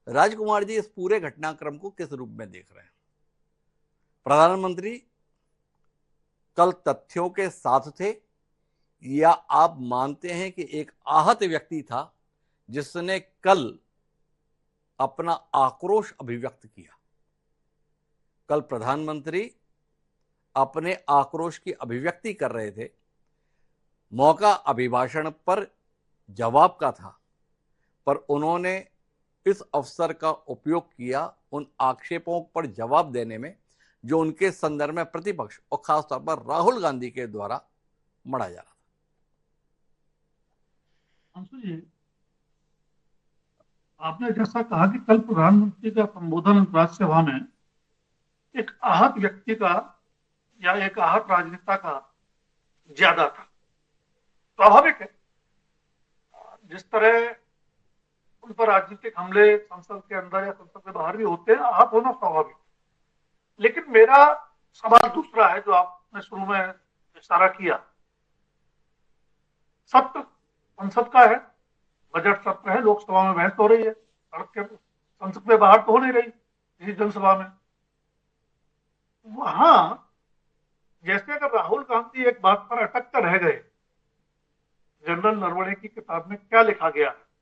राजकुमार जी, इस पूरे घटनाक्रम को किस रूप में देख रहे हैं? प्रधानमंत्री कल तथ्यों के साथ थे, या आप मानते हैं कि एक आहत व्यक्ति था जिसने कल अपना आक्रोश अभिव्यक्त किया? कल प्रधानमंत्री अपने आक्रोश की अभिव्यक्ति कर रहे थे, मौका अभिभाषण पर जवाब का था, पर उन्होंने इस अवसर का उपयोग किया उन आक्षेपों पर जवाब देने में जो उनके संदर्भ में प्रतिपक्ष और खासतौर पर राहुल गांधी के द्वारा मढ़ा जा रहा अंशु जी, आपने जैसा कहा कि कल प्रधानमंत्री का संबोधन राज्यसभा में एक आहत व्यक्ति का या एक आहत राजनेता का ज्यादा था। स्वाभाविक है, जिस तरह उन पर राजनीतिक हमले संसद के अंदर या संसद के बाहर भी होते हैं, आहत होना स्वाभाविक है। लेकिन मेरा सवाल दूसरा है, जो आपने शुरू में इशारा किया। सत्र संसद का है, बजट सत्र है, लोकसभा में बहस हो रही है, सड़क के संसद में बाहर तो हो नहीं रही किसी जनसभा में। वहां जैसे अगर राहुल गांधी एक बात पर अटक कर रह गए, जनरल नरवणे की किताब में क्या लिखा गया है,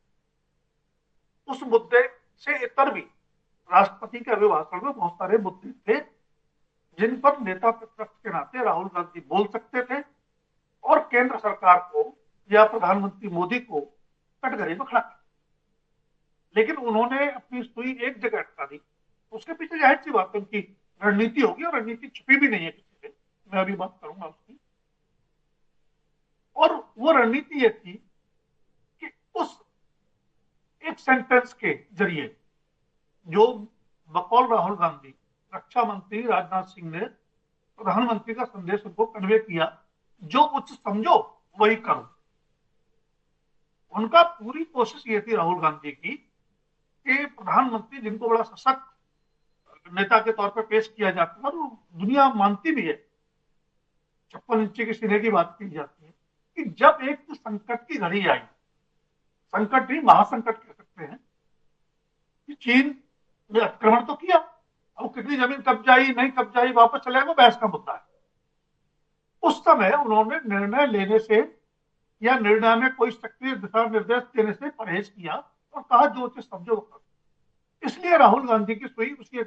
उस मुद्दे से इतर भी राष्ट्रपति के अभिभाषण में बहुत सारे मुद्दे थे जिन पर नेता प्रतिपक्ष के नाते राहुल गांधी बोल सकते थे और केंद्र सरकार को या प्रधानमंत्री मोदी को कटघरे में खड़ा किया। लेकिन उन्होंने अपनी सुई एक जगह अटका दी। उसके पीछे जाहिर सी बात है, उनकी रणनीति होगी, और रणनीति छुपी भी नहीं है किसी से। मैं अभी बात करूंगा उसकी। और वो रणनीति ये थी कि उस एक सेंटेंस के जरिए जो बकौल राहुल गांधी रक्षा मंत्री राजनाथ सिंह ने प्रधानमंत्री का संदेश उनको कन्वे किया, जो उच्च समझो वही करो। उनका पूरी कोशिश ये थी राहुल गांधी की कि प्रधानमंत्री, जिनको बड़ा सशक्त नेता के तौर पर पेश किया जाता है और दुनिया मानती भी है, 56 इंच के सीने की बात की जाती है, कि जब एक संकट की घड़ी आई, संकट नहीं महासंकट कह सकते हैं, कि चीन ने आक्रमण तो किया, अब कितनी जमीन कब्जाई नहीं कब्जाई वापस चले वो बहस का मुद्दा है। उस समय उन्होंने निर्णय लेने से या निर्णय में कोई सक्रिय दिशा निर्देश देने से परहेज किया और कहा जो उचित समझो वो करो। इसलिए राहुल गांधी की सुई उसी